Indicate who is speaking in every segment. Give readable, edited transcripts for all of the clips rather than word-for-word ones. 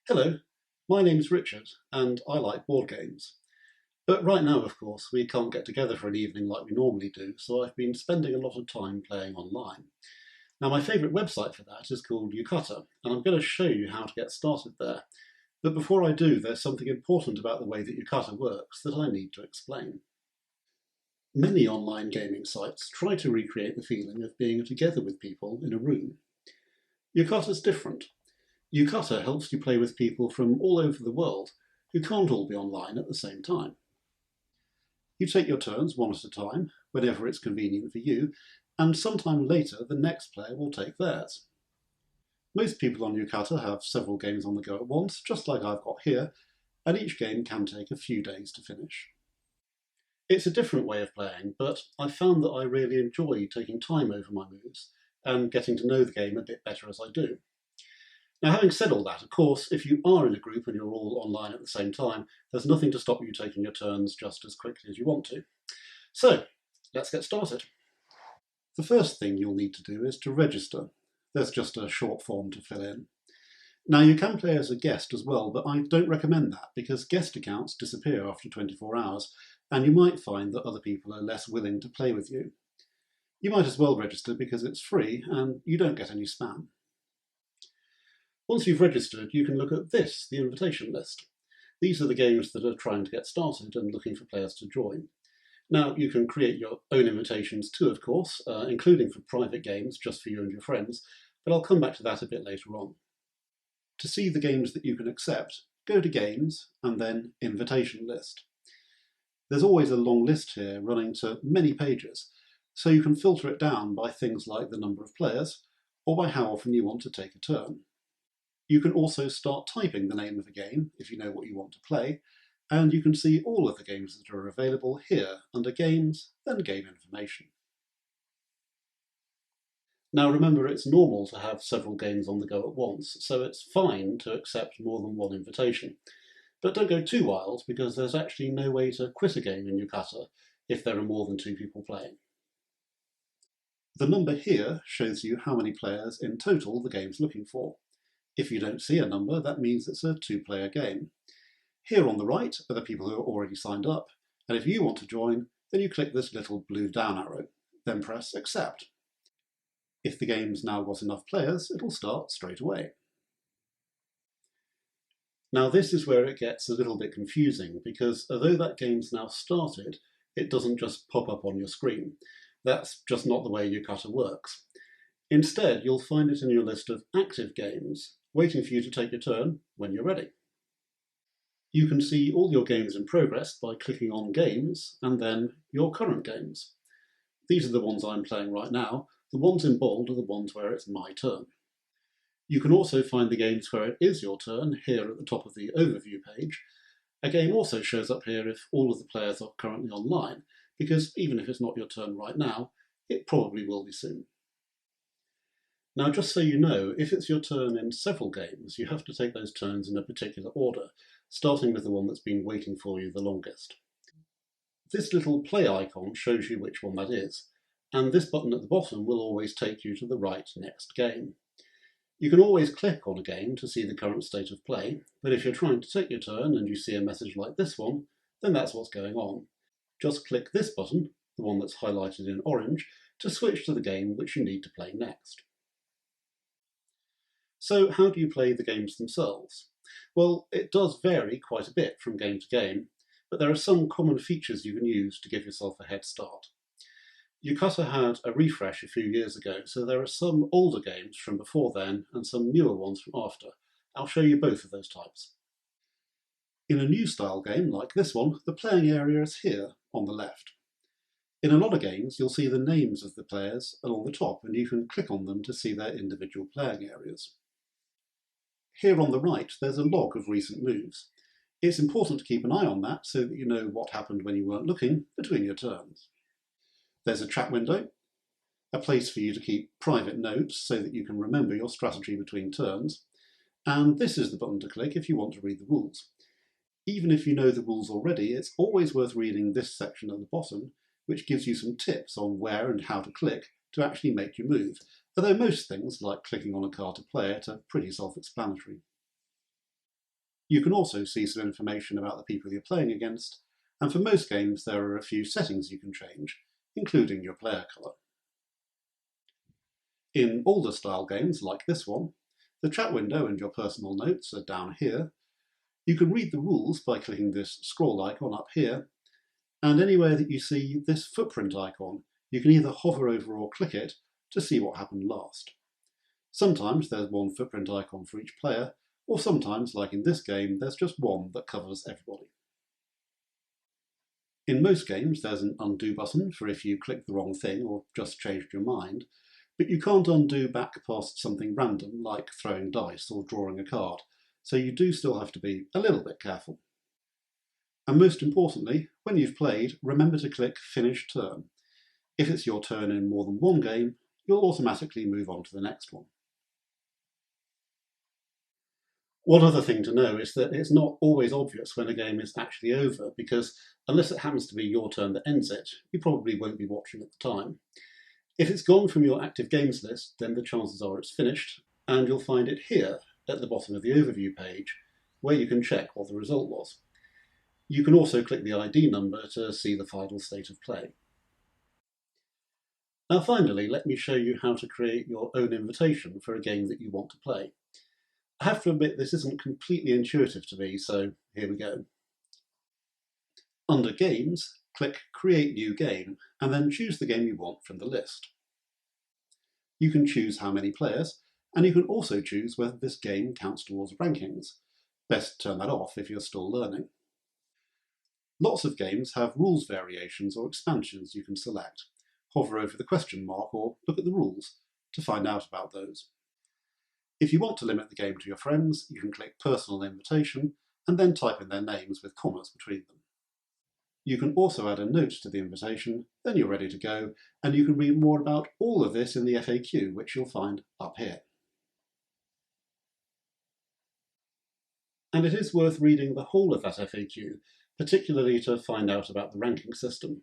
Speaker 1: Hello, my name's Richard and I like board games. But right now, of course, we can't get together for an evening like we normally do, so I've been spending a lot of time playing online. Now, my favourite website for that is called Yucata, and I'm going to show you how to get started there. But before I do, there's something important about the way that Yucata works that I need to explain. Many online gaming sites try to recreate the feeling of being together with people in a room. Yucata's different. Yucata helps you play with people from all over the world who can't all be online at the same time. You take your turns one at a time, whenever it's convenient for you, and sometime later the next player will take theirs. Most people on Yucata have several games on the go at once, just like I've got here, and each game can take a few days to finish. It's a different way of playing, but I've found that I really enjoy taking time over my moves and getting to know the game a bit better as I do. Now, having said all that, of course, if you are in a group and you're all online at the same time, there's nothing to stop you taking your turns just as quickly as you want to. So, let's get started. The first thing you'll need to do is to register. There's just a short form to fill in. Now, you can play as a guest as well, but I don't recommend that because guest accounts disappear after 24 hours, and you might find that other people are less willing to play with you. You might as well register because it's free and you don't get any spam. Once you've registered, you can look at this, the invitation list. These are the games that are trying to get started and looking for players to join. Now, you can create your own invitations too, of course, including for private games, just for you and your friends, but I'll come back to that a bit later on. To see the games that you can accept, go to Games and then Invitation List. There's always a long list here running to many pages, so you can filter it down by things like the number of players or by how often you want to take a turn. You can also start typing the name of a game if you know what you want to play, and you can see all of the games that are available here under Games, then Game Information. Now remember, it's normal to have several games on the go at once, so it's fine to accept more than one invitation. But don't go too wild, because there's actually no way to quit a game in Yucata if there are more than two people playing. The number here shows you how many players in total the game's looking for. If you don't see a number, that means it's a two-player game. Here on the right are the people who are already signed up, and if you want to join, then you click this little blue down arrow, then press Accept. If the game's now got enough players, it'll start straight away. Now this is where it gets a little bit confusing, because although that game's now started, it doesn't just pop up on your screen. That's just not the way Yucata works. Instead, you'll find it in your list of active games, waiting for you to take your turn when you're ready. You can see all your games in progress by clicking on Games and then Your Current Games. These are the ones I'm playing right now. The ones in bold are the ones where it's my turn. You can also find the games where it is your turn here at the top of the overview page. A game also shows up here if all of the players are currently online, because even if it's not your turn right now, it probably will be soon. Now, just so you know, if it's your turn in several games, you have to take those turns in a particular order, starting with the one that's been waiting for you the longest. This little play icon shows you which one that is, and this button at the bottom will always take you to the right next game. You can always click on a game to see the current state of play, but if you're trying to take your turn and you see a message like this one, then that's what's going on. Just click this button, the one that's highlighted in orange, to switch to the game which you need to play next. So how do you play the games themselves? Well, it does vary quite a bit from game to game, but there are some common features you can use to give yourself a head start. Yucata had a refresh a few years ago, so there are some older games from before then and some newer ones from after. I'll show you both of those types. In a new style game like this one, the playing area is here on the left. In a lot of games, you'll see the names of the players along the top, and you can click on them to see their individual playing areas. Here on the right, there's a log of recent moves. It's important to keep an eye on that so that you know what happened when you weren't looking between your turns. There's a chat window, a place for you to keep private notes so that you can remember your strategy between turns, and this is the button to click if you want to read the rules. Even if you know the rules already, it's always worth reading this section at the bottom, which gives you some tips on where and how to click to actually make your move, although most things, like clicking on a card to play it, are pretty self-explanatory. You can also see some information about the people you're playing against, and for most games there are a few settings you can change, including your player colour. In older style games like this one, the chat window and your personal notes are down here. You can read the rules by clicking this scroll icon up here, and anywhere that you see this footprint icon, you can either hover over or click it to see what happened last. Sometimes there's one footprint icon for each player, or sometimes, like in this game, there's just one that covers everybody. In most games there's an undo button for if you click the wrong thing or just changed your mind, but you can't undo back past something random like throwing dice or drawing a card, so you do still have to be a little bit careful. And most importantly, when you've played, remember to click Finish Turn. If it's your turn in more than one game, you'll automatically move on to the next one. One other thing to know is that it's not always obvious when a game is actually over, because unless it happens to be your turn that ends it, you probably won't be watching at the time. If it's gone from your active games list, then the chances are it's finished, and you'll find it here at the bottom of the overview page, where you can check what the result was. You can also click the ID number to see the final state of play. Now finally, let me show you how to create your own invitation for a game that you want to play. I have to admit this isn't completely intuitive to me, so here we go. Under Games, click Create New Game, and then choose the game you want from the list. You can choose how many players, and you can also choose whether this game counts towards rankings. Best turn that off if you're still learning. Lots of games have rules variations or expansions you can select. Hover over the question mark or look at the rules to find out about those. If you want to limit the game to your friends, you can click Personal Invitation and then type in their names with commas between them. You can also add a note to the invitation, then you're ready to go, and you can read more about all of this in the FAQ, which you'll find up here. And it is worth reading the whole of that FAQ, particularly to find out about the ranking system.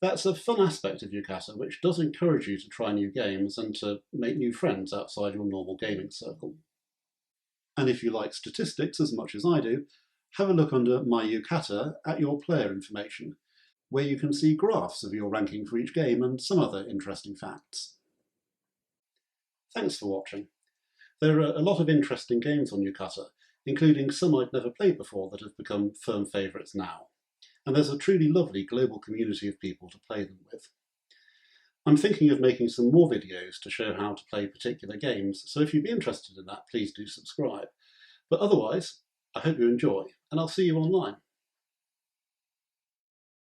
Speaker 1: That's a fun aspect of Yucata, which does encourage you to try new games and to make new friends outside your normal gaming circle. And if you like statistics as much as I do, have a look under My Yucata at your player information, where you can see graphs of your ranking for each game and some other interesting facts. Thanks for watching. There are a lot of interesting games on Yucata, including some I'd never played before that have become firm favourites now. And there's a truly lovely global community of people to play them with. I'm thinking of making some more videos to show how to play particular games, so if you'd be interested in that, please do subscribe. But otherwise, I hope you enjoy, and I'll see you online.